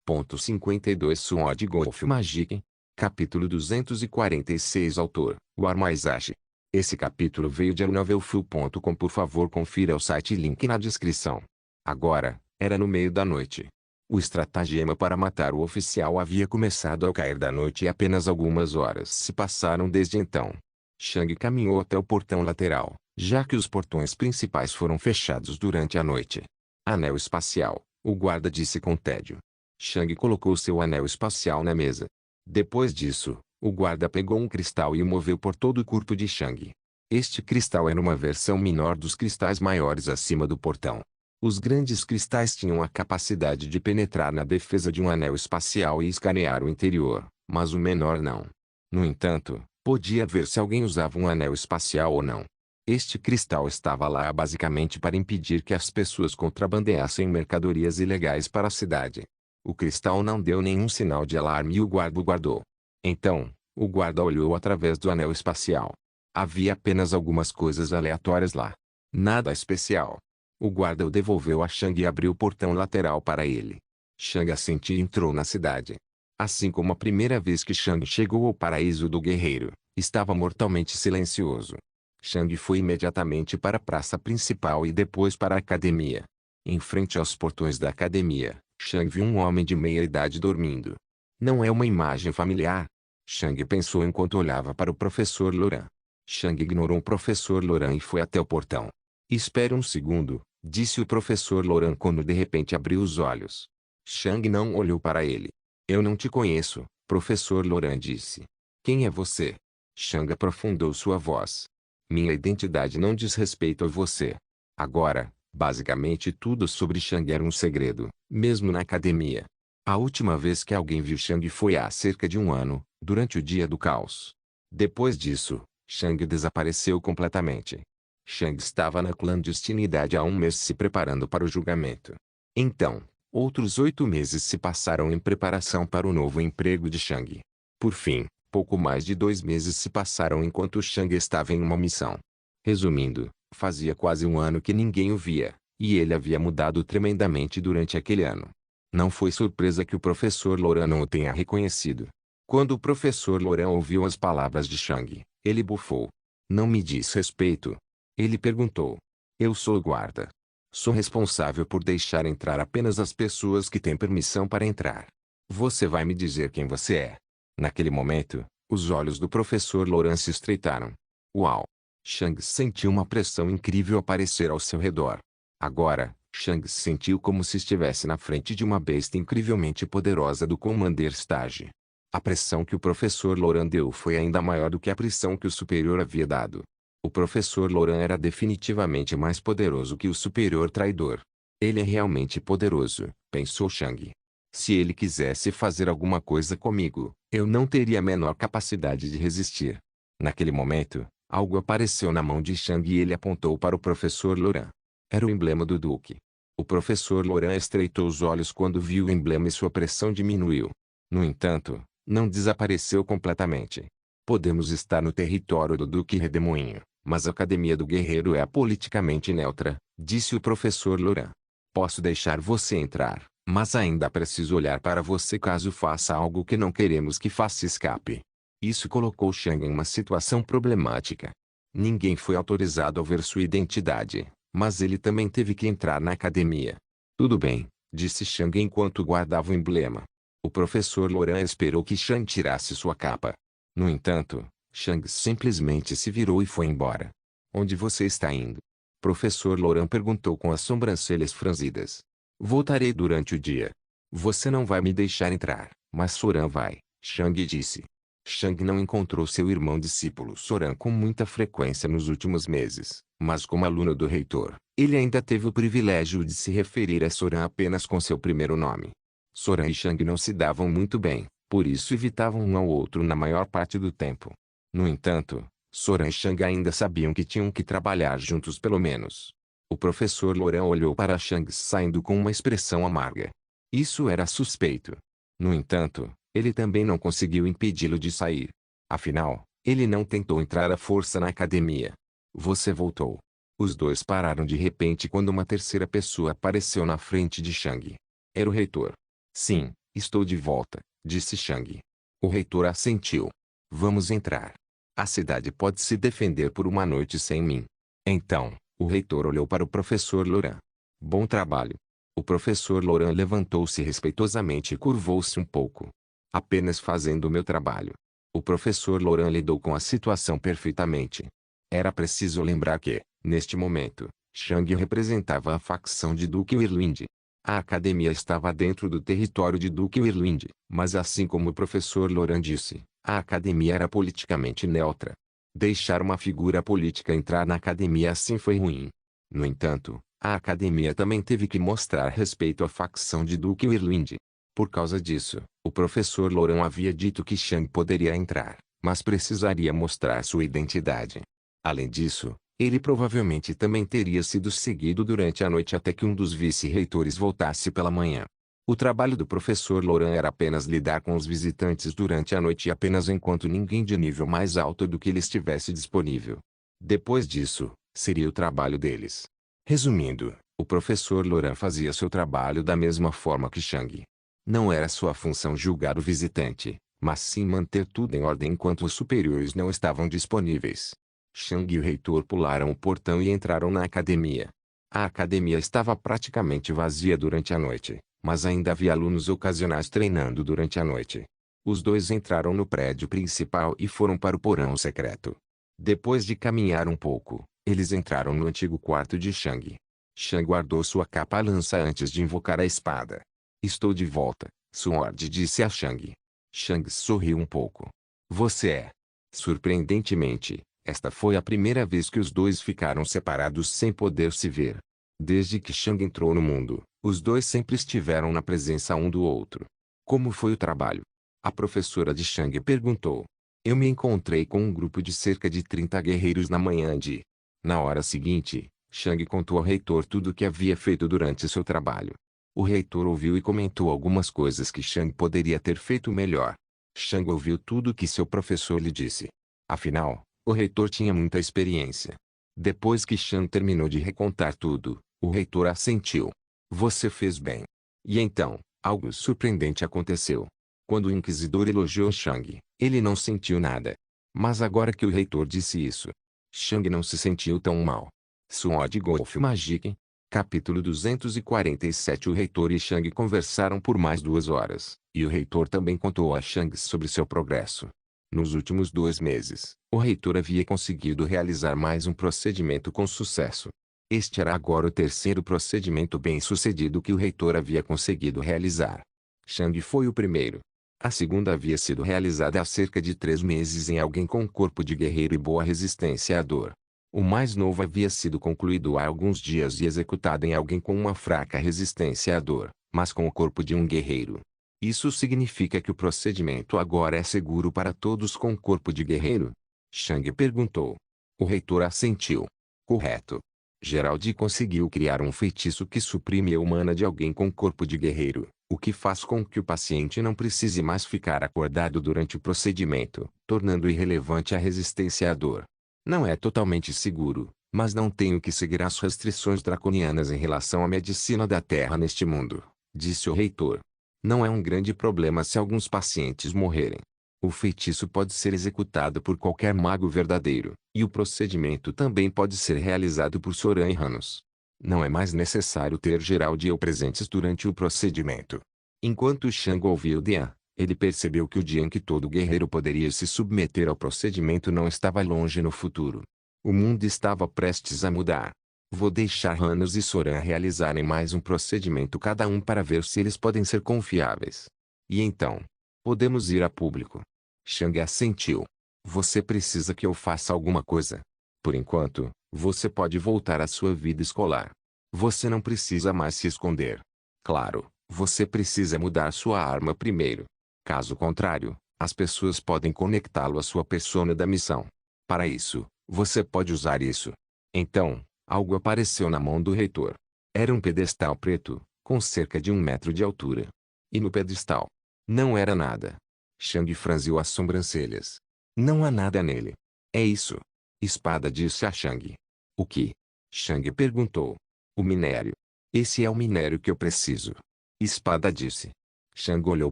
1.52 Sword Golf Magic. Capítulo 246 Autor, War Maizashi. Esse capítulo veio de novelfull.com. Por favor confira o site link na descrição. Agora, era no meio da noite. O estratagema para matar o oficial havia começado ao cair da noite e apenas algumas horas se passaram desde então. Shang caminhou até o portão lateral, já que os portões principais foram fechados durante a noite. Anel espacial, o guarda disse com tédio. Shang colocou seu anel espacial na mesa. Depois disso, o guarda pegou um cristal e o moveu por todo o corpo de Shang. Este cristal era uma versão menor dos cristais maiores acima do portão. Os grandes cristais tinham a capacidade de penetrar na defesa de um anel espacial e escanear o interior, mas o menor não. No entanto, podia ver se alguém usava um anel espacial ou não. Este cristal estava lá basicamente para impedir que as pessoas contrabandeassem mercadorias ilegais para a cidade. O cristal não deu nenhum sinal de alarme e o guarda o guardou. Então, o guarda olhou através do anel espacial. Havia apenas algumas coisas aleatórias lá. Nada especial. O guarda o devolveu a Shang e abriu o portão lateral para ele. Shang assentiu e entrou na cidade. Assim como a primeira vez que Shang chegou ao paraíso do guerreiro, estava mortalmente silencioso. Shang foi imediatamente para a praça principal e depois para a academia. Em frente aos portões da academia, Shang viu um homem de meia idade dormindo. Não é uma imagem familiar? Shang pensou enquanto olhava para o professor Loran. Shang ignorou o professor Loran e foi até o portão. Espere um segundo, disse o professor Loran quando de repente abriu os olhos. Shang não olhou para ele. Eu não te conheço, professor Loran disse. Quem é você? Shang aprofundou sua voz. Minha identidade não diz respeito a você. Agora, basicamente tudo sobre Shang era um segredo, mesmo na academia. A última vez que alguém viu Shang foi há cerca de um ano, durante o Dia do Caos. Depois disso, Shang desapareceu completamente. Shang estava na clandestinidade há um mês se preparando para o julgamento. Então, outros 8 meses se passaram em preparação para o novo emprego de Shang. Por fim, pouco mais de 2 meses se passaram enquanto Shang estava em uma missão. Resumindo, fazia quase um ano que ninguém o via, e ele havia mudado tremendamente durante aquele ano. Não foi surpresa que o professor Loran não o tenha reconhecido. Quando o professor Loran ouviu as palavras de Shang, ele bufou. Não me diz respeito? Ele perguntou. Eu sou o guarda. Sou responsável por deixar entrar apenas as pessoas que têm permissão para entrar. Você vai me dizer quem você é? Naquele momento, os olhos do professor Loran se estreitaram. Uau! Shang sentiu uma pressão incrível aparecer ao seu redor. Agora, Shang sentiu como se estivesse na frente de uma besta incrivelmente poderosa do Commander Stage. A pressão que o professor Loran deu foi ainda maior do que a pressão que o superior havia dado. O professor Loran era definitivamente mais poderoso que o superior traidor. Ele é realmente poderoso, pensou Shang. Se ele quisesse fazer alguma coisa comigo, eu não teria a menor capacidade de resistir. Naquele momento, algo apareceu na mão de Shang e ele apontou para o professor Loran. Era o emblema do Duque. O professor Loran estreitou os olhos quando viu o emblema e sua pressão diminuiu. No entanto, não desapareceu completamente. Podemos estar no território do Duque Redemoinho, mas a Academia do Guerreiro é politicamente neutra, disse o professor Loran. Posso deixar você entrar, mas ainda preciso olhar para você caso faça algo que não queremos que faça escape. Isso colocou Shang em uma situação problemática. Ninguém foi autorizado a ver sua identidade, mas ele também teve que entrar na academia. Tudo bem, disse Shang enquanto guardava o emblema. O professor Loran esperou que Shang tirasse sua capa. No entanto, Shang simplesmente se virou e foi embora. Onde você está indo? Professor Loran perguntou com as sobrancelhas franzidas. Voltarei durante o dia. Você não vai me deixar entrar, mas Soran vai, Shang disse. Shang não encontrou seu irmão discípulo Soran com muita frequência nos últimos meses, mas como aluno do reitor, ele ainda teve o privilégio de se referir a Soran apenas com seu primeiro nome. Soran e Shang não se davam muito bem, por isso evitavam um ao outro na maior parte do tempo. No entanto, Soran e Shang ainda sabiam que tinham que trabalhar juntos pelo menos. O professor Loran olhou para Shang saindo com uma expressão amarga. Isso era suspeito. No entanto, ele também não conseguiu impedi-lo de sair. Afinal, ele não tentou entrar à força na academia. Você voltou. Os dois pararam de repente quando uma terceira pessoa apareceu na frente de Shang. Era o reitor. Sim, Estou de volta, disse Shang. O reitor assentiu. Vamos entrar. A cidade pode se defender por uma noite sem mim. Então, o reitor olhou para o professor Laurent. Bom trabalho. O professor Laurent levantou-se respeitosamente e curvou-se um pouco. Apenas fazendo o meu trabalho. O professor Laurent lidou com a situação perfeitamente. Era preciso lembrar que, neste momento, Shang representava a facção de Duke Whirlwind. A academia estava dentro do território de Duke Whirlwind, mas assim como o professor Laurent disse, a academia era politicamente neutra. Deixar uma figura política entrar na academia assim foi ruim. No entanto, a academia também teve que mostrar respeito à facção de Duke Whirlwind. Por causa disso, o professor Laurent havia dito que Shang poderia entrar, mas precisaria mostrar sua identidade. Além disso, ele provavelmente também teria sido seguido durante a noite até que um dos vice-reitores voltasse pela manhã. O trabalho do professor Laurent era apenas lidar com os visitantes durante a noite e apenas enquanto ninguém de nível mais alto do que ele estivesse disponível. Depois disso, seria o trabalho deles. Resumindo, o professor Laurent fazia seu trabalho da mesma forma que Shang. Não era sua função julgar o visitante, mas sim manter tudo em ordem enquanto os superiores não estavam disponíveis. Shang e o reitor pularam o portão e entraram na academia. A academia estava praticamente vazia durante a noite, mas ainda havia alunos ocasionais treinando durante a noite. Os dois entraram no prédio principal e foram para o porão secreto. Depois de caminhar um pouco, eles entraram no antigo quarto de Shang. Shang guardou sua capa-lança antes de invocar a espada. Estou de volta, Sword disse a Shang. Shang sorriu um pouco. Você é. Surpreendentemente, esta foi a primeira vez que os dois ficaram separados sem poder se ver. Desde que Shang entrou no mundo, os dois sempre estiveram na presença um do outro. Como foi o trabalho? A professora de Shang perguntou. Eu me encontrei com um grupo de cerca de 30 guerreiros na manhã de. Na hora seguinte, Shang contou ao reitor tudo o que havia feito durante seu trabalho. O reitor ouviu e comentou algumas coisas que Shang poderia ter feito melhor. Shang ouviu tudo o que seu professor lhe disse. Afinal, o reitor tinha muita experiência. Depois que Shang terminou de recontar tudo, o reitor assentiu. Você fez bem. E então, algo surpreendente aconteceu. Quando o inquisidor elogiou Shang, ele não sentiu nada. Mas agora que o reitor disse isso, Shang não se sentiu tão mal. Sword Golf Magic. Capítulo 247. O reitor e Shang conversaram por mais 2 horas, e o reitor também contou a Shang sobre seu progresso. Nos últimos 2 meses, o reitor havia conseguido realizar mais um procedimento com sucesso. Este era agora o terceiro procedimento bem-sucedido que o reitor havia conseguido realizar. Shang foi o primeiro. A segunda havia sido realizada há cerca de 3 meses em alguém com um corpo de guerreiro e boa resistência à dor. O mais novo havia sido concluído há alguns dias e executado em alguém com uma fraca resistência à dor, mas com o corpo de um guerreiro. Isso significa que o procedimento agora é seguro para todos com corpo de guerreiro? Shang perguntou. O reitor assentiu. Correto. Gerald conseguiu criar um feitiço que suprime a humana de alguém com corpo de guerreiro, o que faz com que o paciente não precise mais ficar acordado durante o procedimento, tornando irrelevante a resistência à dor. Não é totalmente seguro, mas não tenho que seguir as restrições draconianas em relação à medicina da Terra neste mundo, disse o reitor. Não é um grande problema se alguns pacientes morrerem. O feitiço pode ser executado por qualquer mago verdadeiro, e o procedimento também pode ser realizado por Soran e Ranos. Não é mais necessário ter Gerald e eu presentes durante o procedimento. Enquanto Shang ouviu Dian, ele percebeu que o dia em que todo guerreiro poderia se submeter ao procedimento não estava longe no futuro. O mundo estava prestes a mudar. Vou deixar Ranos e Soran realizarem mais um procedimento cada um para ver se eles podem ser confiáveis. E então, podemos ir a público. Shang assentiu. Você precisa que eu faça alguma coisa. Por enquanto, você pode voltar à sua vida escolar. Você não precisa mais se esconder. Claro, você precisa mudar sua arma primeiro. Caso contrário, as pessoas podem conectá-lo à sua persona da missão. Para isso, você pode usar isso. Então, algo apareceu na mão do reitor. Era um pedestal preto, com cerca de 1 metro de altura. E no pedestal, não era nada. Shang franziu as sobrancelhas. Não há nada nele. É isso. Espada, disse a Shang. O que? Shang perguntou. O minério. Esse é o minério que eu preciso. Espada disse. Shang olhou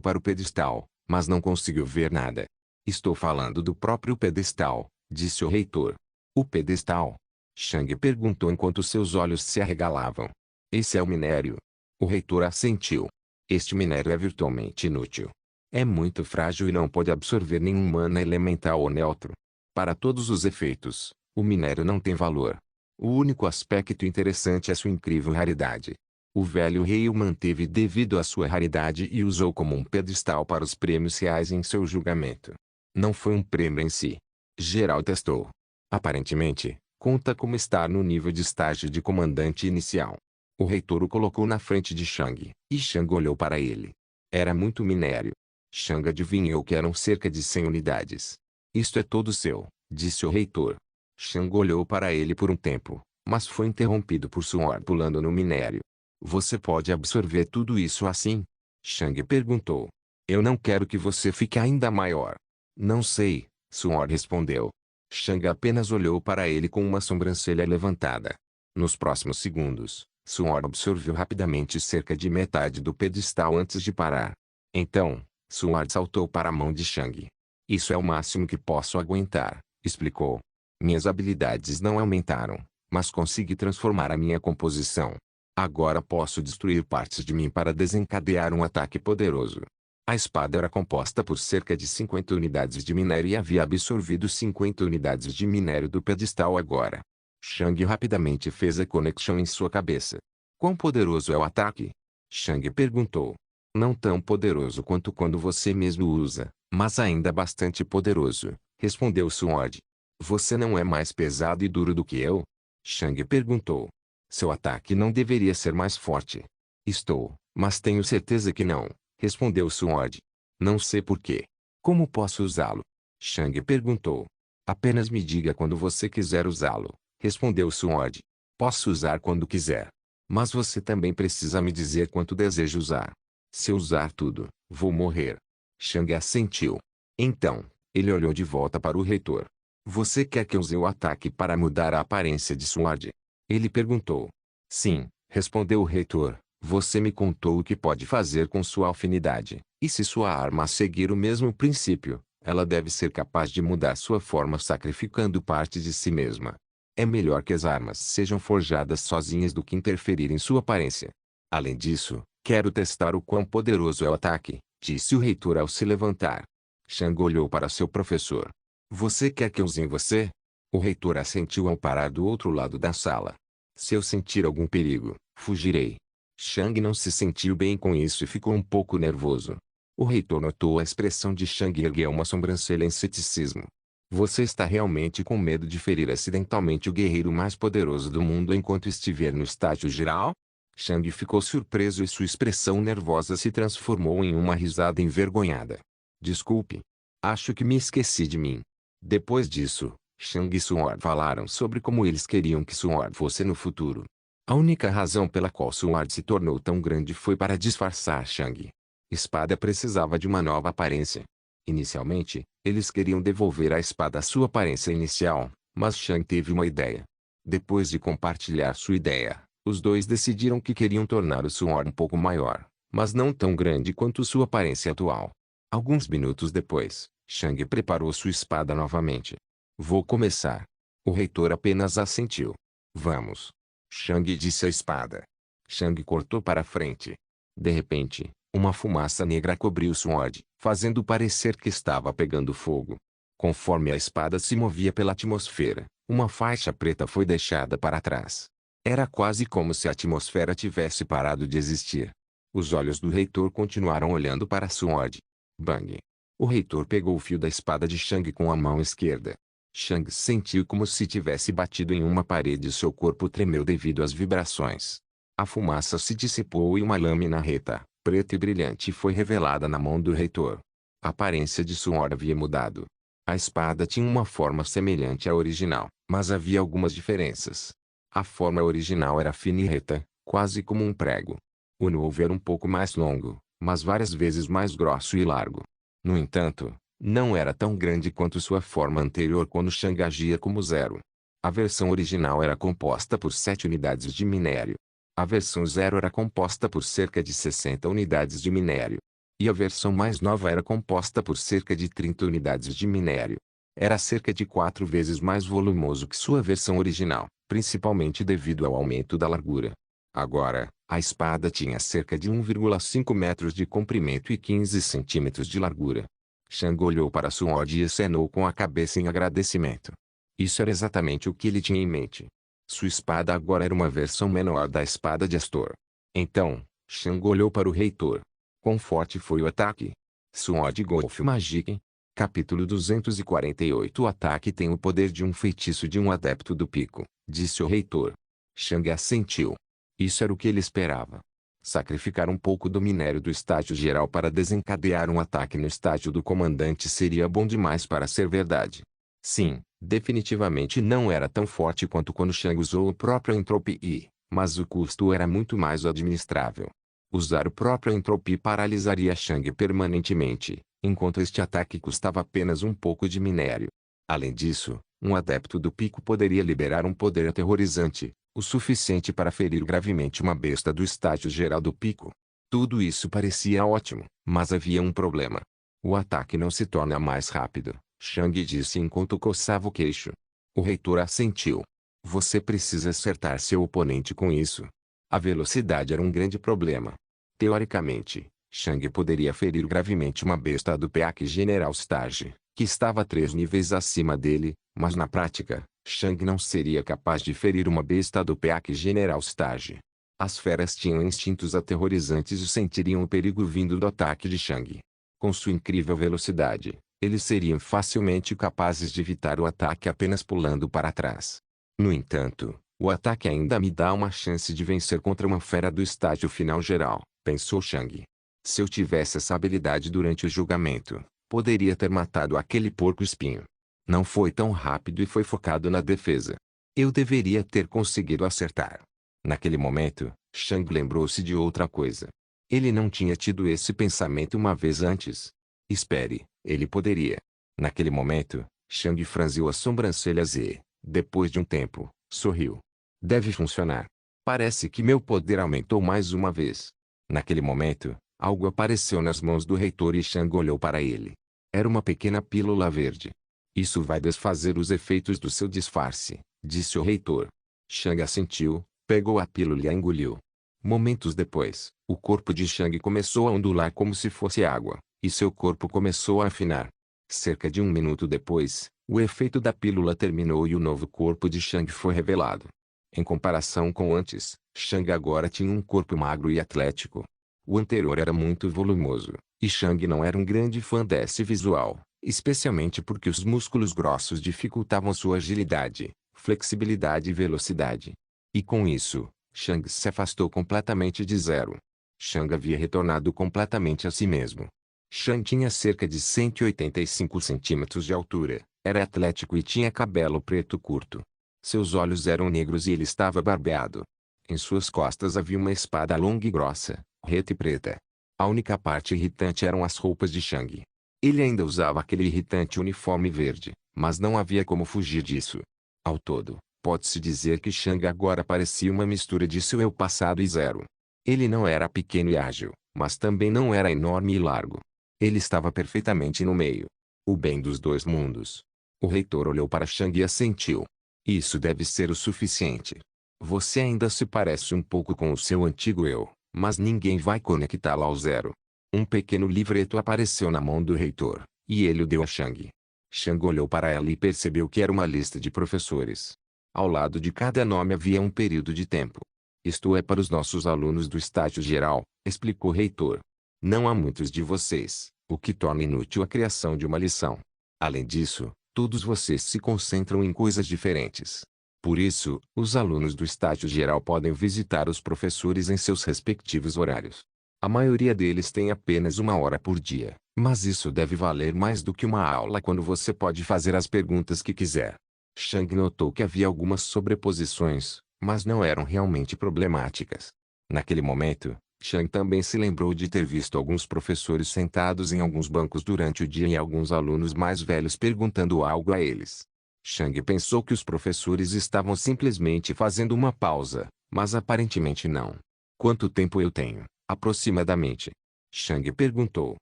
para o pedestal, mas não conseguiu ver nada. Estou falando do próprio pedestal, disse o reitor. O pedestal? Shang perguntou enquanto seus olhos se arregalavam. Esse é o minério. O reitor assentiu. Este minério é virtualmente inútil. É muito frágil e não pode absorver nenhum mana elemental ou neutro. Para todos os efeitos, o minério não tem valor. O único aspecto interessante é sua incrível raridade. O velho rei o manteve devido à sua raridade e usou como um pedestal para os prêmios reais em seu julgamento. Não foi um prêmio em si. Geral testou. Aparentemente, conta como estar no nível de estágio de comandante inicial. O reitor o colocou na frente de Shang, e Shang olhou para ele. Era muito minério. Shang adivinhou que eram cerca de 100 unidades. Isto é todo seu, disse o reitor. Shang olhou para ele por um tempo, mas foi interrompido por suor pulando no minério. Você pode absorver tudo isso assim? Shang perguntou. Eu não quero que você fique ainda maior. Não sei, Suor respondeu. Shang apenas olhou para ele com uma sobrancelha levantada. Nos próximos segundos, Suor absorveu rapidamente cerca de metade do pedestal antes de parar. Então, Suor saltou para a mão de Shang. Isso é o máximo que posso aguentar, explicou. Minhas habilidades não aumentaram, mas consegui transformar a minha composição. Agora posso destruir partes de mim para desencadear um ataque poderoso. A espada era composta por cerca de 50 unidades de minério e havia absorvido 50 unidades de minério do pedestal agora. Shang rapidamente fez a conexão em sua cabeça. Quão poderoso é o ataque? Shang perguntou. Não tão poderoso quanto quando você mesmo usa, mas ainda bastante poderoso, respondeu Sword. Você não é mais pesado e duro do que eu? Shang perguntou. Seu ataque não deveria ser mais forte. Estou, mas tenho certeza que não, respondeu Sword. Não sei por quê. Como posso usá-lo? Shang perguntou. Apenas me diga quando você quiser usá-lo, respondeu Sword. Posso usar quando quiser. Mas você também precisa me dizer quanto deseja usar. Se eu usar tudo, vou morrer. Shang assentiu. Então, ele olhou de volta para o reitor. Você quer que use o ataque para mudar a aparência de Sword? Ele perguntou. Sim, respondeu o reitor. Você me contou o que pode fazer com sua afinidade, e se sua arma seguir o mesmo princípio, ela deve ser capaz de mudar sua forma sacrificando parte de si mesma. É melhor que as armas sejam forjadas sozinhas do que interferir em sua aparência. Além disso, quero testar o quão poderoso é o ataque, disse o reitor ao se levantar. Shang olhou para seu professor. Você quer que eu use em você? O reitor assentiu ao parar do outro lado da sala. Se eu sentir algum perigo, fugirei. Shang não se sentiu bem com isso e ficou um pouco nervoso. O reitor notou a expressão de Shang e ergueu uma sobrancelha em ceticismo. Você está realmente com medo de ferir acidentalmente o guerreiro mais poderoso do mundo enquanto estiver no estágio geral? Shang ficou surpreso e sua expressão nervosa se transformou em uma risada envergonhada. Desculpe. Acho que me esqueci de mim. Depois disso, Shang e Sword falaram sobre como eles queriam que Sword fosse no futuro. A única razão pela qual Sword se tornou tão grande foi para disfarçar Shang. Espada precisava de uma nova aparência. Inicialmente, eles queriam devolver à espada a sua aparência inicial, mas Shang teve uma ideia. Depois de compartilhar sua ideia, os dois decidiram que queriam tornar o Sword um pouco maior, mas não tão grande quanto sua aparência atual. Alguns minutos depois, Shang preparou sua espada novamente. Vou começar. O reitor apenas assentiu. Vamos. Shang disse à espada. Shang cortou para frente. De repente, uma fumaça negra cobriu Sword, fazendo parecer que estava pegando fogo. Conforme a espada se movia pela atmosfera, uma faixa preta foi deixada para trás. Era quase como se a atmosfera tivesse parado de existir. Os olhos do reitor continuaram olhando para Sword. Bang! O reitor pegou o fio da espada de Shang com a mão esquerda. Shang sentiu como se tivesse batido em uma parede e seu corpo tremeu devido às vibrações. A fumaça se dissipou e uma lâmina reta, preta e brilhante foi revelada na mão do reitor. A aparência de Sword havia mudado. A espada tinha uma forma semelhante à original, mas havia algumas diferenças. A forma original era fina e reta, quase como um prego. O novo era um pouco mais longo, mas várias vezes mais grosso e largo. No entanto, não era tão grande quanto sua forma anterior quando Shang agia como Zero. A versão original era composta por 7 unidades de minério. A versão Zero era composta por cerca de 60 unidades de minério. E a versão mais nova era composta por cerca de 30 unidades de minério. Era cerca de 4 vezes mais volumoso que sua versão original, principalmente devido ao aumento da largura. Agora, a espada tinha cerca de 1,5 metros de comprimento e 15 centímetros de largura. Shang olhou para Suode e acenou com a cabeça em agradecimento. Isso era exatamente o que ele tinha em mente. Sua espada agora era uma versão menor da espada de Astor. Então, Shang olhou para o reitor. Quão forte foi o ataque? Sword Golf Magic. Capítulo 248. O ataque tem o poder de um feitiço de um adepto do pico, disse o reitor. Shang assentiu. Isso era o que ele esperava. Sacrificar um pouco do minério do estágio geral para desencadear um ataque no estágio do comandante seria bom demais para ser verdade. Sim, definitivamente não era tão forte quanto quando Shang usou o próprio Entropy, mas o custo era muito mais administrável. Usar o próprio Entropy paralisaria Shang permanentemente, enquanto este ataque custava apenas um pouco de minério. Além disso, um adepto do pico poderia liberar um poder aterrorizante, o suficiente para ferir gravemente uma besta do estágio geral do pico. Tudo isso parecia ótimo, mas havia um problema. O ataque não se torna mais rápido, Shang disse enquanto coçava o queixo. O reitor assentiu. Você precisa acertar seu oponente com isso. A velocidade era um grande problema. Teoricamente, Shang poderia ferir gravemente uma besta do Peak General Stage, que estava 3 níveis acima dele, mas na prática, Shang não seria capaz de ferir uma besta do Peak General Stage. As feras tinham instintos aterrorizantes e sentiriam o perigo vindo do ataque de Shang. Com sua incrível velocidade, eles seriam facilmente capazes de evitar o ataque apenas pulando para trás. No entanto, o ataque ainda me dá uma chance de vencer contra uma fera do estágio final geral, pensou Shang. Se eu tivesse essa habilidade durante o julgamento, poderia ter matado aquele porco-espinho. Não foi tão rápido e foi focado na defesa. Eu deveria ter conseguido acertar. Naquele momento, Shang lembrou-se de outra coisa. Ele não tinha tido esse pensamento uma vez antes. Espere, ele poderia. Naquele momento, Shang franziu as sobrancelhas e, depois de um tempo, sorriu. Deve funcionar. Parece que meu poder aumentou mais uma vez. Naquele momento, algo apareceu nas mãos do reitor e Shang olhou para ele. Era uma pequena pílula verde. Isso vai desfazer os efeitos do seu disfarce, disse o reitor. Shang assentiu, pegou a pílula e a engoliu. Momentos depois, o corpo de Shang começou a ondular como se fosse água, e seu corpo começou a afinar. Cerca de 1 minuto depois, o efeito da pílula terminou e o novo corpo de Shang foi revelado. Em comparação com antes, Shang agora tinha um corpo magro e atlético. O anterior era muito volumoso, e Shang não era um grande fã desse visual, especialmente porque os músculos grossos dificultavam sua agilidade, flexibilidade e velocidade. E com isso, Shang se afastou completamente de Zero. Shang havia retornado completamente a si mesmo. Shang tinha cerca de 185 centímetros de altura, era atlético e tinha cabelo preto curto. Seus olhos eram negros e ele estava barbeado. Em suas costas havia uma espada longa e grossa, reta e preta. A única parte irritante eram as roupas de Shang. Ele ainda usava aquele irritante uniforme verde, mas não havia como fugir disso. Ao todo, pode-se dizer que Shang agora parecia uma mistura de seu eu passado e Zero. Ele não era pequeno e ágil, mas também não era enorme e largo. Ele estava perfeitamente no meio. O bem dos dois mundos. O reitor olhou para Shang e assentiu. Isso deve ser o suficiente. Você ainda se parece um pouco com o seu antigo eu, mas ninguém vai conectá-lo ao Zero. Um pequeno livreto apareceu na mão do reitor, e ele o deu a Shang. Shang olhou para ela e percebeu que era uma lista de professores. Ao lado de cada nome havia um período de tempo. Isto é para os nossos alunos do estágio geral, explicou o reitor. Não há muitos de vocês, o que torna inútil a criação de uma lição. Além disso, todos vocês se concentram em coisas diferentes. Por isso, os alunos do estágio geral podem visitar os professores em seus respectivos horários. A maioria deles tem apenas 1 hora por dia, mas isso deve valer mais do que uma aula quando você pode fazer as perguntas que quiser. Shang notou que havia algumas sobreposições, mas não eram realmente problemáticas. Naquele momento, Shang também se lembrou de ter visto alguns professores sentados em alguns bancos durante o dia e alguns alunos mais velhos perguntando algo a eles. Shang pensou que os professores estavam simplesmente fazendo uma pausa, mas aparentemente não. Quanto tempo eu tenho, aproximadamente? Shang perguntou.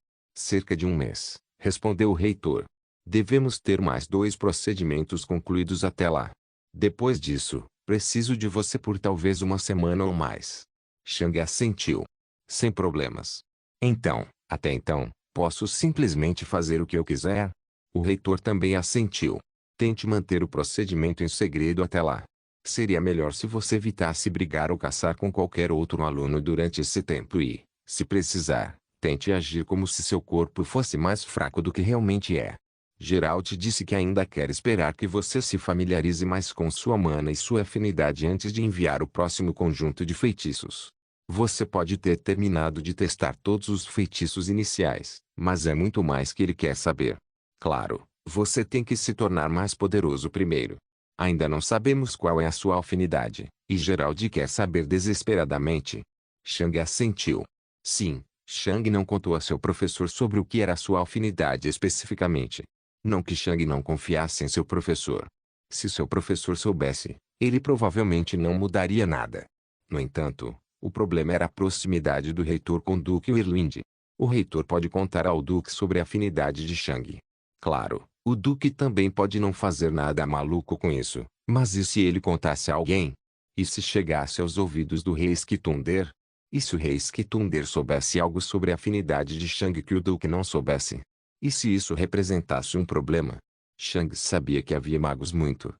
Cerca de um mês, respondeu o reitor. Devemos ter mais 2 procedimentos concluídos até lá. Depois disso, preciso de você por talvez uma semana ou mais. Shang assentiu. Sem problemas. Então, até então, posso simplesmente fazer o que eu quiser? O reitor também assentiu. Tente manter o procedimento em segredo até lá. Seria melhor se você evitasse brigar ou caçar com qualquer outro aluno durante esse tempo e, se precisar, tente agir como se seu corpo fosse mais fraco do que realmente é. Geralt disse que ainda quer esperar que você se familiarize mais com sua mana e sua afinidade antes de enviar o próximo conjunto de feitiços. Você pode ter terminado de testar todos os feitiços iniciais, mas é muito mais que ele quer saber. Claro, você tem que se tornar mais poderoso primeiro. Ainda não sabemos qual é a sua afinidade, e Geralt quer saber desesperadamente. Shang assentiu. Sim, Shang não contou a seu professor sobre o que era a sua afinidade especificamente. Não que Shang não confiasse em seu professor. Se seu professor soubesse, ele provavelmente não mudaria nada. No entanto, o problema era a proximidade do reitor com Duque Irlinde. O reitor pode contar ao Duque sobre a afinidade de Shang. Claro, o Duque também pode não fazer nada maluco com isso, mas e se ele contasse a alguém? E se chegasse aos ouvidos do rei Skitunder? E se o rei Skitunder soubesse algo sobre a afinidade de Shang que o Duque não soubesse? E se isso representasse um problema? Shang sabia que havia magos muito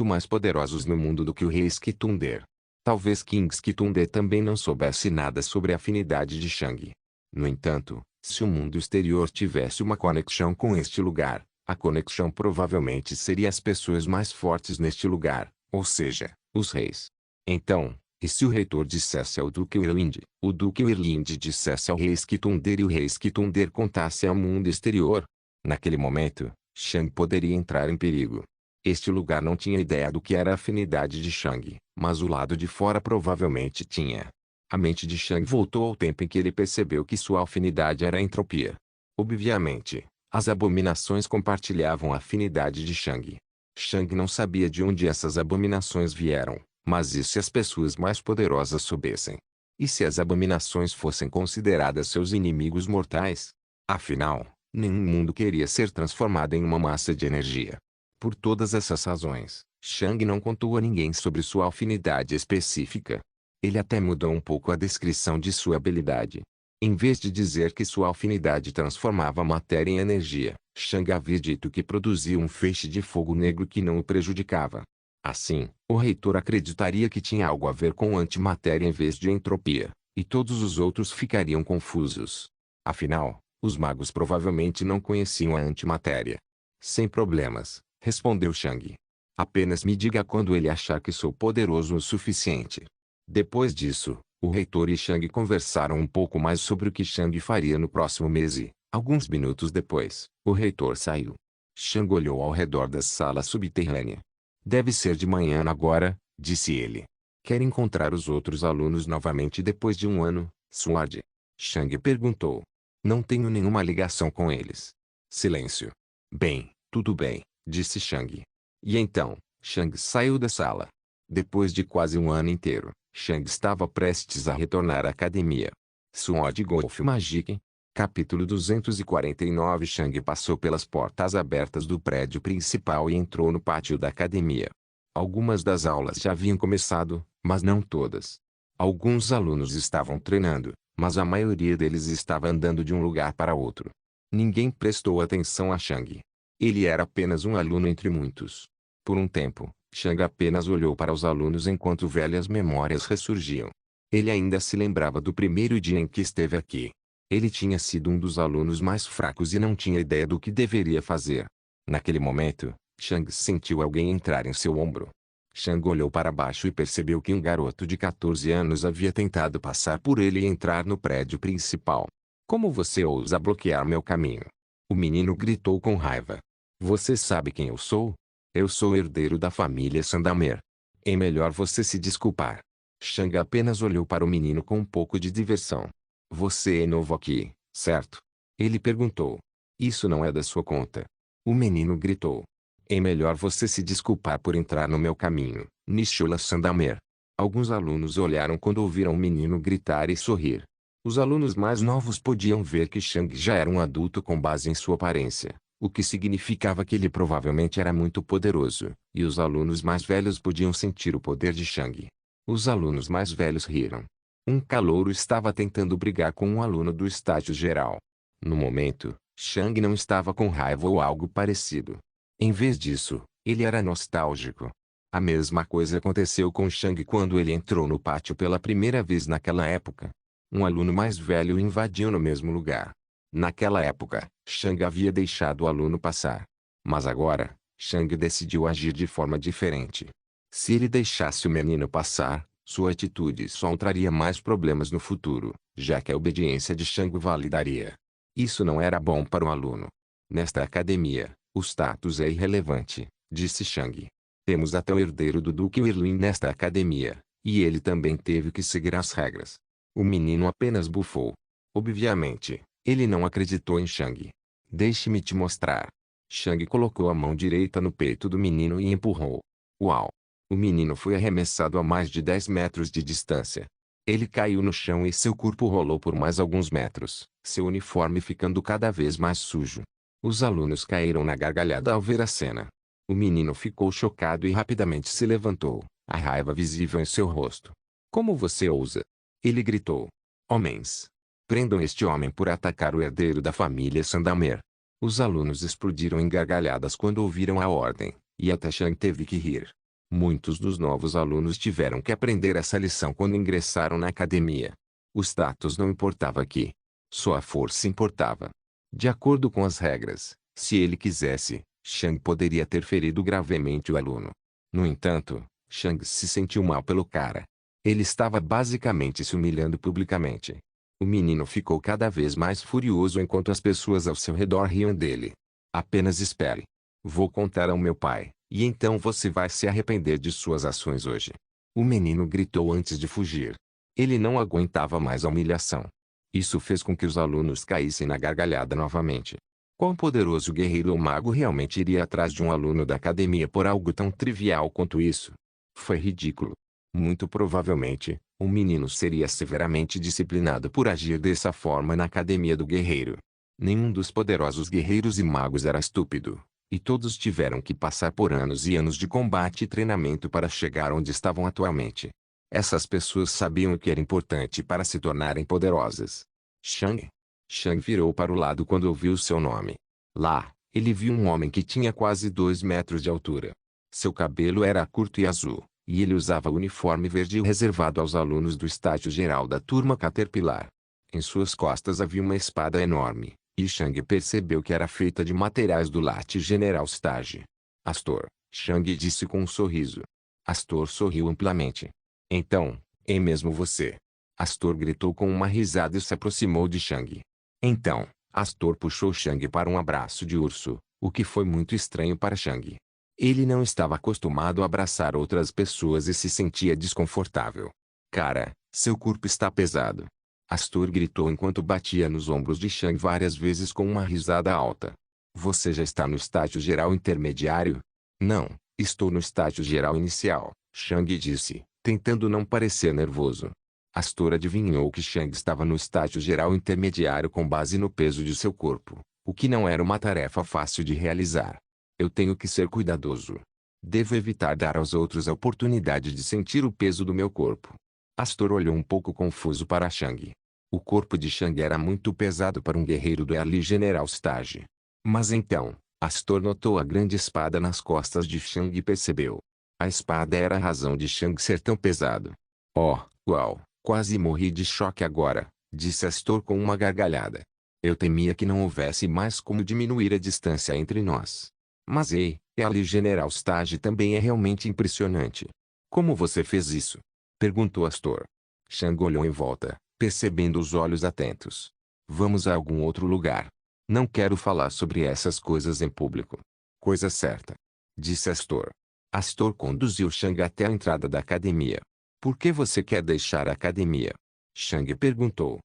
mais poderosos no mundo do que o rei Skitunder. Talvez King Skitunder também não soubesse nada sobre a afinidade de Shang. No entanto, se o mundo exterior tivesse uma conexão com este lugar, a conexão provavelmente seria as pessoas mais fortes neste lugar, ou seja, os reis. Então, e se o reitor dissesse ao Duque Irlinde, o Duque Irlinde dissesse ao rei Skitunder e o rei Skitunder contasse ao mundo exterior? Naquele momento, Shang poderia entrar em perigo. Este lugar não tinha ideia do que era a afinidade de Shang, mas o lado de fora provavelmente tinha. A mente de Shang voltou ao tempo em que ele percebeu que sua afinidade era a entropia. Obviamente, as abominações compartilhavam a afinidade de Shang. Shang não sabia de onde essas abominações vieram, mas e se as pessoas mais poderosas soubessem? E se as abominações fossem consideradas seus inimigos mortais? Afinal, nenhum mundo queria ser transformado em uma massa de energia. Por todas essas razões, Shang não contou a ninguém sobre sua afinidade específica. Ele até mudou um pouco a descrição de sua habilidade. Em vez de dizer que sua afinidade transformava a matéria em energia, Shang havia dito que produzia um feixe de fogo negro que não o prejudicava. Assim, o reitor acreditaria que tinha algo a ver com antimatéria em vez de entropia, e todos os outros ficariam confusos. Afinal, os magos provavelmente não conheciam a antimatéria. Sem problemas, respondeu Shang. Apenas me diga quando ele achar que sou poderoso o suficiente. Depois disso, o reitor e Shang conversaram um pouco mais sobre o que Shang faria no próximo mês e, alguns minutos depois, o reitor saiu. Shang olhou ao redor da sala subterrânea. Deve ser de manhã agora, disse ele. Quer encontrar os outros alunos novamente depois de um ano, Sword? Shang perguntou. Não tenho nenhuma ligação com eles. Silêncio. Bem, tudo bem, disse Shang. E então, Shang saiu da sala. Depois de quase um ano inteiro, Shang estava prestes a retornar à academia. Sword Golf Magic. Capítulo 249. Shang passou pelas portas abertas do prédio principal e entrou no pátio da academia. Algumas das aulas já haviam começado, mas não todas. Alguns alunos estavam treinando, mas a maioria deles estava andando de um lugar para outro. Ninguém prestou atenção a Shang. Ele era apenas um aluno entre muitos. Por um tempo, Shang apenas olhou para os alunos enquanto velhas memórias ressurgiam. Ele ainda se lembrava do primeiro dia em que esteve aqui. Ele tinha sido um dos alunos mais fracos e não tinha ideia do que deveria fazer. Naquele momento, Shang sentiu alguém entrar em seu ombro. Shang olhou para baixo e percebeu que um garoto de 14 anos havia tentado passar por ele e entrar no prédio principal. Como você ousa bloquear meu caminho? O menino gritou com raiva. Você sabe quem eu sou? Eu sou o herdeiro da família Sandamer. É melhor você se desculpar. Shang apenas olhou para o menino com um pouco de diversão. Você é novo aqui, certo? Ele perguntou. Isso não é da sua conta. O menino gritou. É melhor você se desculpar por entrar no meu caminho, Nishula Sandamer. Alguns alunos olharam quando ouviram o menino gritar e sorrir. Os alunos mais novos podiam ver que Shang já era um adulto com base em sua aparência, o que significava que ele provavelmente era muito poderoso, e os alunos mais velhos podiam sentir o poder de Shang. Os alunos mais velhos riram. Um calouro estava tentando brigar com um aluno do estágio geral. No momento, Shang não estava com raiva ou algo parecido. Em vez disso, ele era nostálgico. A mesma coisa aconteceu com Shang quando ele entrou no pátio pela primeira vez naquela época. Um aluno mais velho o invadiu no mesmo lugar. Naquela época, Shang havia deixado o aluno passar. Mas agora, Shang decidiu agir de forma diferente. Se ele deixasse o menino passar, sua atitude só traria mais problemas no futuro, já que a obediência de Shang validaria. Isso não era bom para o aluno. Nesta academia, o status é irrelevante, disse Shang. Temos até o herdeiro do Duque Wirlin nesta academia, e ele também teve que seguir as regras. O menino apenas bufou. Obviamente, ele não acreditou em Shang. Deixe-me te mostrar. Shang colocou a mão direita no peito do menino e empurrou. Uau! O menino foi arremessado a mais de 10 metros de distância. Ele caiu no chão e seu corpo rolou por mais alguns metros, seu uniforme ficando cada vez mais sujo. Os alunos caíram na gargalhada ao ver a cena. O menino ficou chocado e rapidamente se levantou, a raiva visível em seu rosto. Como você ousa? Ele gritou. Homens! Prendam este homem por atacar o herdeiro da família Sandamer. Os alunos explodiram em gargalhadas quando ouviram a ordem, e até Shang teve que rir. Muitos dos novos alunos tiveram que aprender essa lição quando ingressaram na academia. O status não importava aqui. Só a força importava. De acordo com as regras, se ele quisesse, Shang poderia ter ferido gravemente o aluno. No entanto, Shang se sentiu mal pelo cara. Ele estava basicamente se humilhando publicamente. O menino ficou cada vez mais furioso enquanto as pessoas ao seu redor riam dele. Apenas espere. Vou contar ao meu pai, e então você vai se arrepender de suas ações hoje. O menino gritou antes de fugir. Ele não aguentava mais a humilhação. Isso fez com que os alunos caíssem na gargalhada novamente. Quão poderoso guerreiro ou mago realmente iria atrás de um aluno da academia por algo tão trivial quanto isso? Foi ridículo. Muito provavelmente, o menino seria severamente disciplinado por agir dessa forma na academia do guerreiro. Nenhum dos poderosos guerreiros e magos era estúpido, e todos tiveram que passar por anos e anos de combate e treinamento para chegar onde estavam atualmente. Essas pessoas sabiam o que era importante para se tornarem poderosas. Shang? Shang virou para o lado quando ouviu seu nome. Lá, ele viu um homem que tinha quase 2 metros de altura. Seu cabelo era curto e azul, e ele usava uniforme verde reservado aos alunos do estágio geral da turma Caterpillar. Em suas costas havia uma espada enorme, e Shang percebeu que era feita de materiais do Late General Stage. Astor, Shang disse com um sorriso. Astor sorriu amplamente. Então, é mesmo você? Astor gritou com uma risada e se aproximou de Shang. Então, Astor puxou Shang para um abraço de urso, o que foi muito estranho para Shang. Ele não estava acostumado a abraçar outras pessoas e se sentia desconfortável. Cara, seu corpo está pesado. Astor gritou enquanto batia nos ombros de Shang várias vezes com uma risada alta. Você já está no estágio geral intermediário? Não, estou no estágio geral inicial, Shang disse, tentando não parecer nervoso. Astor adivinhou que Shang estava no estágio geral intermediário com base no peso de seu corpo, o que não era uma tarefa fácil de realizar. Eu tenho que ser cuidadoso. Devo evitar dar aos outros a oportunidade de sentir o peso do meu corpo. Astor olhou um pouco confuso para Shang. O corpo de Shang era muito pesado para um guerreiro do Early General Stage. Mas então, Astor notou a grande espada nas costas de Shang e percebeu. A espada era a razão de Shang ser tão pesado. Oh, uau, quase morri de choque agora, disse Astor com uma gargalhada. Eu temia que não houvesse mais como diminuir a distância entre nós. Mas ei, Early General Stage também é realmente impressionante. Como você fez isso? Perguntou Astor. Shang olhou em volta, percebendo os olhos atentos. Vamos a algum outro lugar. Não quero falar sobre essas coisas em público. Coisa certa. Disse Astor. Astor conduziu Shang até a entrada da academia. Por que você quer deixar a academia? Shang perguntou.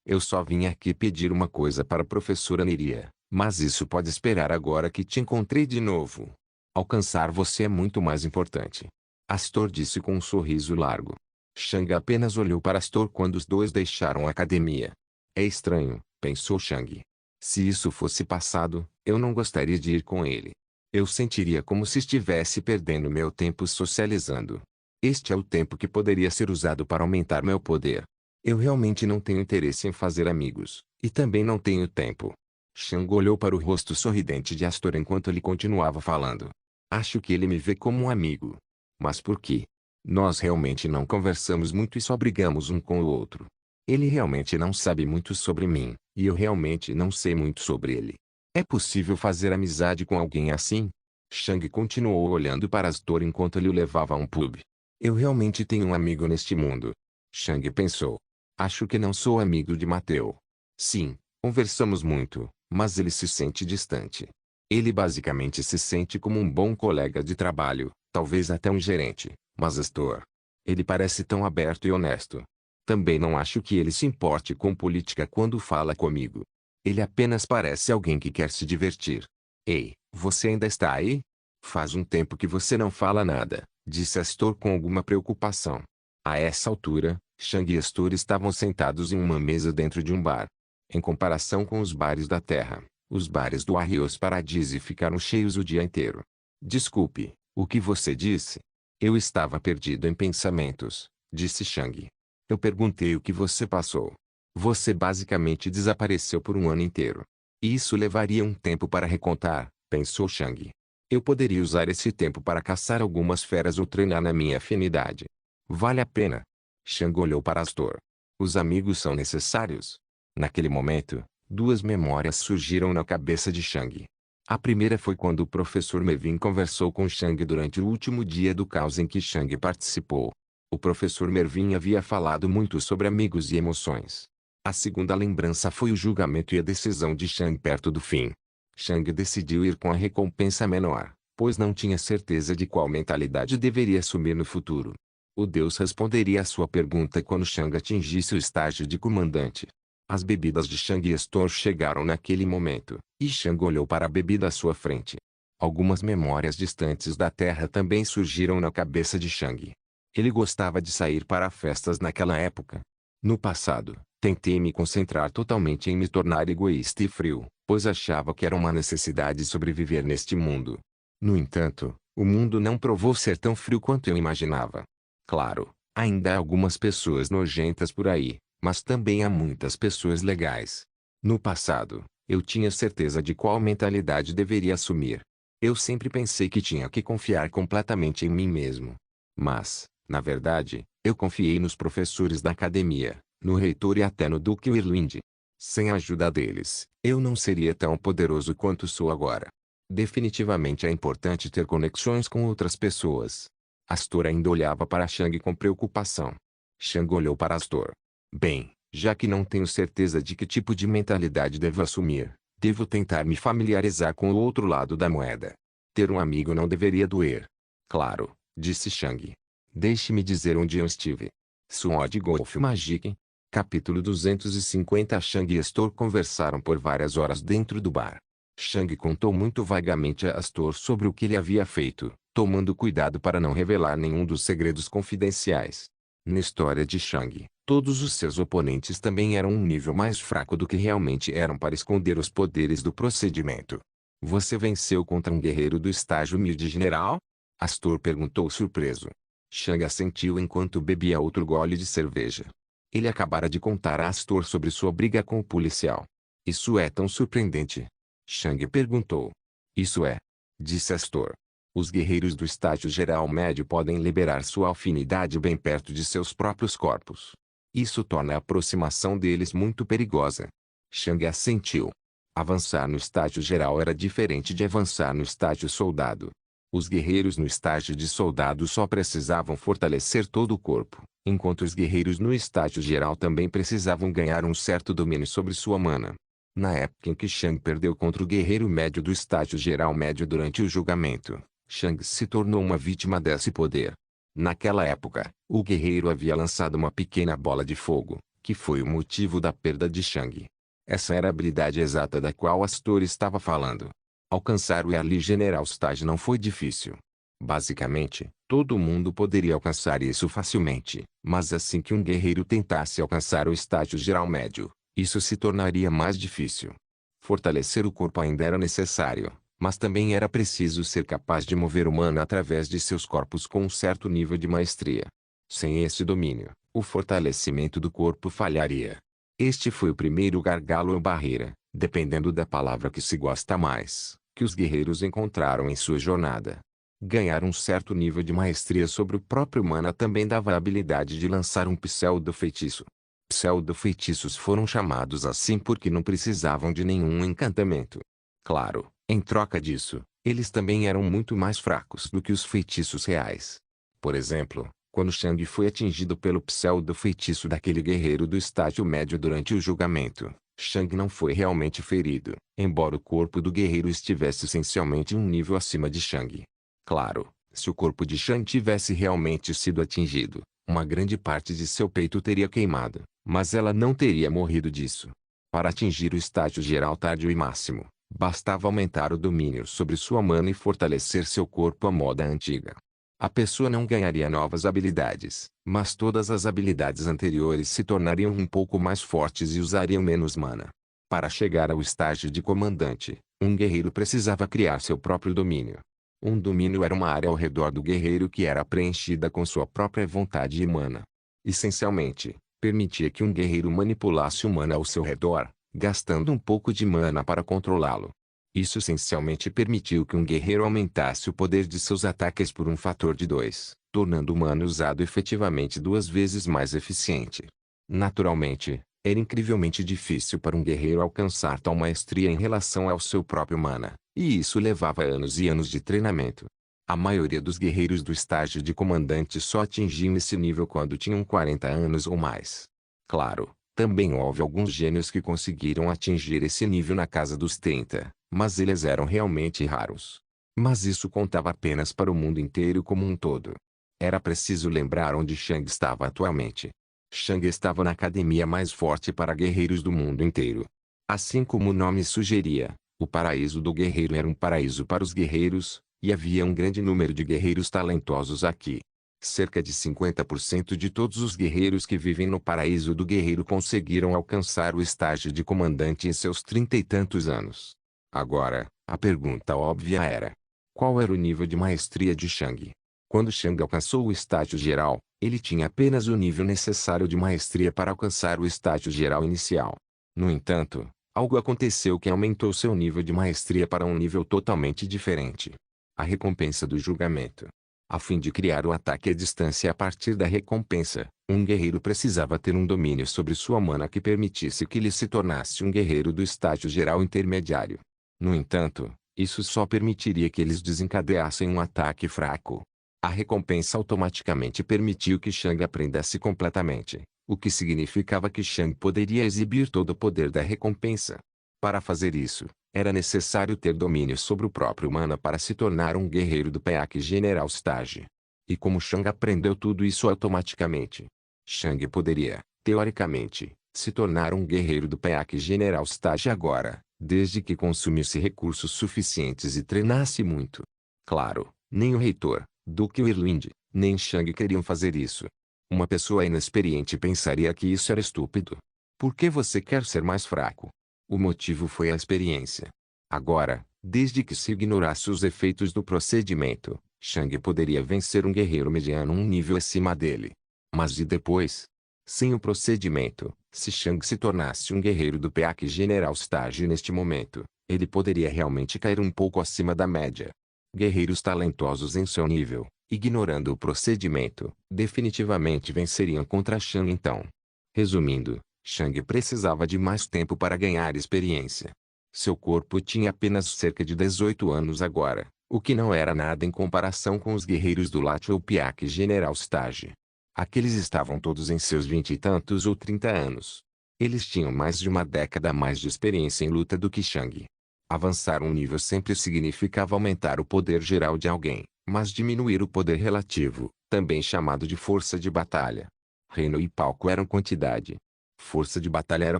Eu só vim aqui pedir uma coisa para a professora Neria, mas isso pode esperar agora que te encontrei de novo. Alcançar você é muito mais importante. Astor disse com um sorriso largo. Shang apenas olhou para Astor quando os dois deixaram a academia. É estranho, pensou Shang. Se isso fosse passado, eu não gostaria de ir com ele. Eu sentiria como se estivesse perdendo meu tempo socializando. Este é o tempo que poderia ser usado para aumentar meu poder. Eu realmente não tenho interesse em fazer amigos, e também não tenho tempo. Shang olhou para o rosto sorridente de Astor enquanto ele continuava falando. Acho que ele me vê como um amigo. Mas por quê? Nós realmente não conversamos muito e só brigamos um com o outro. Ele realmente não sabe muito sobre mim, e eu realmente não sei muito sobre ele. É possível fazer amizade com alguém assim? Shang continuou olhando para Astor enquanto ele o levava a um pub. Eu realmente tenho um amigo neste mundo. Shang pensou. Acho que não sou amigo de Mateo. Sim, conversamos muito, mas ele se sente distante. Ele basicamente se sente como um bom colega de trabalho, talvez até um gerente, mas Astor. Ele parece tão aberto e honesto. Também não acho que ele se importe com política quando fala comigo. Ele apenas parece alguém que quer se divertir. Ei, você ainda está aí? Faz um tempo que você não fala nada, disse Astor com alguma preocupação. A essa altura, Shang e Astor estavam sentados em uma mesa dentro de um bar. Em comparação com os bares da Terra, os bares do Arroios Paradise ficaram cheios o dia inteiro. Desculpe, o que você disse? Eu estava perdido em pensamentos, disse Shang. Eu perguntei o que você passou. Você basicamente desapareceu por um ano inteiro. E isso levaria um tempo para recontar, pensou Shang. Eu poderia usar esse tempo para caçar algumas feras ou treinar na minha afinidade. Vale a pena. Shang olhou para Astor. Os amigos são necessários? Naquele momento, duas memórias surgiram na cabeça de Shang. A primeira foi quando o professor Mervin conversou com Shang durante o último dia do caos em que Shang participou. O professor Mervin havia falado muito sobre amigos e emoções. A segunda lembrança foi o julgamento e a decisão de Shang perto do fim. Shang decidiu ir com a recompensa menor, pois não tinha certeza de qual mentalidade deveria assumir no futuro. O Deus responderia à sua pergunta quando Shang atingisse o estágio de comandante. As bebidas de Shang e Astor chegaram naquele momento, e Shang olhou para a bebida à sua frente. Algumas memórias distantes da Terra também surgiram na cabeça de Shang. Ele gostava de sair para festas naquela época. No passado, tentei me concentrar totalmente em me tornar egoísta e frio, pois achava que era uma necessidade sobreviver neste mundo. No entanto, o mundo não provou ser tão frio quanto eu imaginava. Claro, ainda há algumas pessoas nojentas por aí, mas também há muitas pessoas legais. No passado, eu tinha certeza de qual mentalidade deveria assumir. Eu sempre pensei que tinha que confiar completamente em mim mesmo. Mas, na verdade, eu confiei nos professores da academia, no reitor e até no Duque Whirlwind. Sem a ajuda deles, eu não seria tão poderoso quanto sou agora. Definitivamente é importante ter conexões com outras pessoas. Astor ainda olhava para Shang com preocupação. Shang olhou para Astor. Bem, já que não tenho certeza de que tipo de mentalidade devo assumir, devo tentar me familiarizar com o outro lado da moeda. Ter um amigo não deveria doer. Claro, disse Shang. Deixe-me dizer onde eu estive. Sword Golf Magic. Capítulo 250. Shang e Astor conversaram por várias horas dentro do bar. Shang contou muito vagamente a Astor sobre o que ele havia feito, tomando cuidado para não revelar nenhum dos segredos confidenciais. Na história de Shang, todos os seus oponentes também eram um nível mais fraco do que realmente eram para esconder os poderes do procedimento. Você venceu contra um guerreiro do estágio 1000 de general? Astor perguntou surpreso. Shang assentiu enquanto bebia outro gole de cerveja. Ele acabara de contar a Astor sobre sua briga com o policial. Isso é tão surpreendente? Shang perguntou. Isso é, disse Astor. Os guerreiros do estágio geral médio podem liberar sua afinidade bem perto de seus próprios corpos. Isso torna a aproximação deles muito perigosa. Shang assentiu. Avançar no estágio geral era diferente de avançar no estágio soldado. Os guerreiros no estágio de soldado só precisavam fortalecer todo o corpo, enquanto os guerreiros no estágio geral também precisavam ganhar um certo domínio sobre sua mana. Na época em que Shang perdeu contra o guerreiro médio do estágio geral médio durante o julgamento, Shang se tornou uma vítima desse poder. Naquela época, o guerreiro havia lançado uma pequena bola de fogo, que foi o motivo da perda de Shang. Essa era a habilidade exata da qual Astor estava falando. Alcançar o Early General Stage não foi difícil. Basicamente, todo mundo poderia alcançar isso facilmente, mas assim que um guerreiro tentasse alcançar o estágio geral médio, isso se tornaria mais difícil. Fortalecer o corpo ainda era necessário, mas também era preciso ser capaz de mover o mana através de seus corpos com um certo nível de maestria. Sem esse domínio, o fortalecimento do corpo falharia. Este foi o primeiro gargalo ou barreira, dependendo da palavra que se gosta mais, que os guerreiros encontraram em sua jornada. Ganhar um certo nível de maestria sobre o próprio mana também dava a habilidade de lançar um pseudo-feitiço. Pseudo-feitiços foram chamados assim porque não precisavam de nenhum encantamento. Claro, em troca disso, eles também eram muito mais fracos do que os feitiços reais. Por exemplo, quando Shang foi atingido pelo pseudo-feitiço daquele guerreiro do estágio médio durante o julgamento, Shang não foi realmente ferido, embora o corpo do guerreiro estivesse essencialmente um nível acima de Shang. Claro, se o corpo de Shang tivesse realmente sido atingido, uma grande parte de seu peito teria queimado, mas ela não teria morrido disso. Para atingir o estágio geral tardio e máximo, bastava aumentar o domínio sobre sua mana e fortalecer seu corpo à moda antiga. A pessoa não ganharia novas habilidades, mas todas as habilidades anteriores se tornariam um pouco mais fortes e usariam menos mana. Para chegar ao estágio de comandante, um guerreiro precisava criar seu próprio domínio. Um domínio era uma área ao redor do guerreiro que era preenchida com sua própria vontade e mana. Essencialmente, permitia que um guerreiro manipulasse o mana ao seu redor, gastando um pouco de mana para controlá-lo. Isso essencialmente permitiu que um guerreiro aumentasse o poder de seus ataques por um fator de 2, tornando o mana usado efetivamente 2 vezes mais eficiente. Naturalmente, era incrivelmente difícil para um guerreiro alcançar tal maestria em relação ao seu próprio mana, e isso levava anos e anos de treinamento. A maioria dos guerreiros do estágio de comandante só atingiam esse nível quando tinham 40 anos ou mais. Claro, também houve alguns gênios que conseguiram atingir esse nível na casa dos 30, mas eles eram realmente raros. Mas isso contava apenas para o mundo inteiro como um todo. Era preciso lembrar onde Shang estava atualmente. Shang estava na academia mais forte para guerreiros do mundo inteiro. Assim como o nome sugeria, o paraíso do guerreiro era um paraíso para os guerreiros, e havia um grande número de guerreiros talentosos aqui. Cerca de 50% de todos os guerreiros que vivem no paraíso do guerreiro conseguiram alcançar o estágio de comandante em seus 30 e tantos anos. Agora, a pergunta óbvia era: qual era o nível de maestria de Shang? Quando Shang alcançou o estágio geral, ele tinha apenas o nível necessário de maestria para alcançar o estágio geral inicial. No entanto, algo aconteceu que aumentou seu nível de maestria para um nível totalmente diferente. A recompensa do julgamento. A fim de criar o ataque à distância a partir da recompensa, um guerreiro precisava ter um domínio sobre sua mana que permitisse que ele se tornasse um guerreiro do estágio geral intermediário. No entanto, isso só permitiria que eles desencadeassem um ataque fraco. A recompensa automaticamente permitiu que Shang aprendesse completamente, o que significava que Shang poderia exibir todo o poder da recompensa. Para fazer isso, era necessário ter domínio sobre o próprio mana para se tornar um guerreiro do PEAC General Stage. E como Shang aprendeu tudo isso automaticamente, Shang poderia, teoricamente, se tornar um guerreiro do PEAC General Stage agora, desde que consumisse recursos suficientes e treinasse muito. Claro, nem o reitor, Duque Irlwind, nem Shang queriam fazer isso. Uma pessoa inexperiente pensaria que isso era estúpido. Por que você quer ser mais fraco? O motivo foi a experiência. Agora, desde que se ignorasse os efeitos do procedimento, Shang poderia vencer um guerreiro mediano um nível acima dele. Mas e depois? Sem o procedimento, se Shang se tornasse um guerreiro do PEAC General Stage neste momento, ele poderia realmente cair um pouco acima da média. Guerreiros talentosos em seu nível, ignorando o procedimento, definitivamente venceriam contra Shang então. Resumindo, Shang precisava de mais tempo para ganhar experiência. Seu corpo tinha apenas cerca de 18 anos agora, o que não era nada em comparação com os guerreiros do Lat ou PEAC General Stage. Aqueles estavam todos em seus 20 e tantos ou 30 anos. Eles tinham mais de uma década a mais de experiência em luta do que Shang. Avançar um nível sempre significava aumentar o poder geral de alguém, mas diminuir o poder relativo, também chamado de força de batalha. Reino e palco eram quantidade. Força de batalha era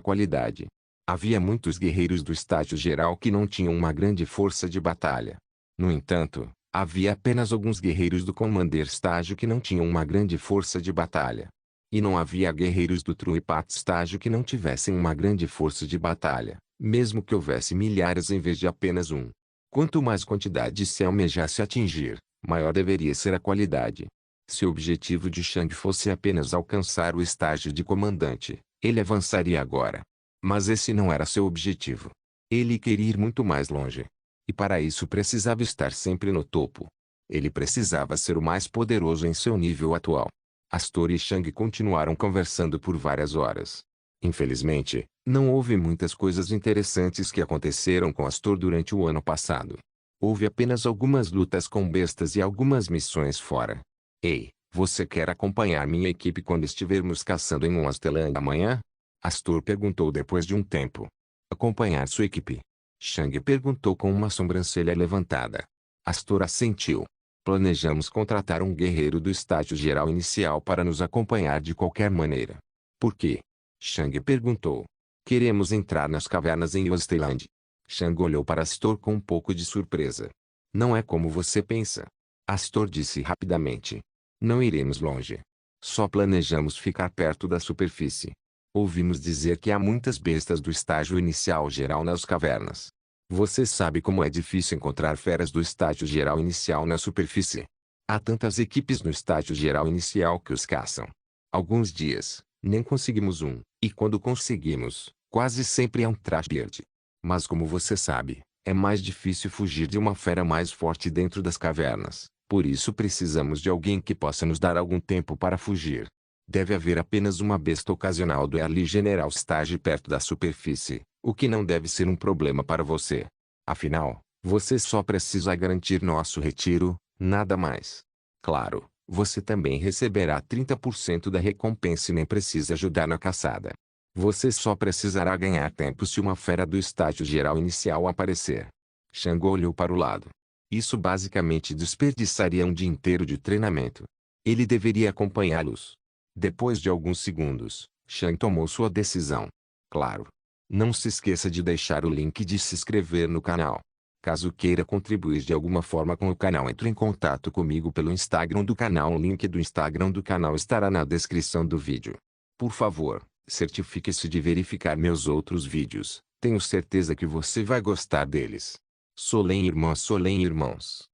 qualidade. Havia muitos guerreiros do estágio geral que não tinham uma grande força de batalha. No entanto, Havia apenas alguns guerreiros do Commander Estágio que não tinham uma grande força de batalha. E não havia guerreiros do Truipat Estágio que não tivessem uma grande força de batalha, mesmo que houvesse milhares em vez de apenas um. Quanto mais quantidade se almejasse atingir, maior deveria ser a qualidade. Se o objetivo de Shang fosse apenas alcançar o estágio de comandante, ele avançaria agora. Mas esse não era seu objetivo. Ele queria ir muito mais longe. E para isso precisava estar sempre no topo. Ele precisava ser o mais poderoso em seu nível atual. Astor e Shang continuaram conversando por várias horas. Infelizmente, não houve muitas coisas interessantes que aconteceram com Astor durante o ano passado. Houve apenas algumas lutas com bestas e algumas missões fora. Ei, você quer acompanhar minha equipe quando estivermos caçando em Moasteland amanhã? Astor perguntou depois de um tempo. Acompanhar sua equipe? Shang perguntou com uma sobrancelha levantada. Astor assentiu. Planejamos contratar um guerreiro do estágio geral inicial para nos acompanhar de qualquer maneira. Por quê? Shang perguntou. Queremos entrar nas cavernas em Moasteland. Shang olhou para Astor com um pouco de surpresa. Não é como você pensa. Astor disse rapidamente. Não iremos longe. Só planejamos ficar perto da superfície. Ouvimos dizer que há muitas bestas do estágio inicial geral nas cavernas. Você sabe como é difícil encontrar feras do estágio geral inicial na superfície. Há tantas equipes no estágio geral inicial que os caçam. Alguns dias, nem conseguimos um, e quando conseguimos, quase sempre é um Trashbeard. Mas como você sabe, é mais difícil fugir de uma fera mais forte dentro das cavernas. Por isso precisamos de alguém que possa nos dar algum tempo para fugir. Deve haver apenas uma besta ocasional do Early General Stage perto da superfície, o que não deve ser um problema para você. Afinal, você só precisa garantir nosso retiro, nada mais. Claro, você também receberá 30% da recompensa e nem precisa ajudar na caçada. Você só precisará ganhar tempo se uma fera do estágio geral inicial aparecer. Shang olhou para o lado. Isso basicamente desperdiçaria um dia inteiro de treinamento. Ele deveria acompanhá-los. Depois de alguns segundos, Shang tomou sua decisão. Claro. Não se esqueça de deixar o link de se inscrever no canal. Caso queira contribuir de alguma forma com o canal, entre em contato comigo pelo Instagram do canal. O link do Instagram do canal estará na descrição do vídeo. Por favor, certifique-se de verificar meus outros vídeos. Tenho certeza que você vai gostar deles. Solen irmãs, Solen irmãos.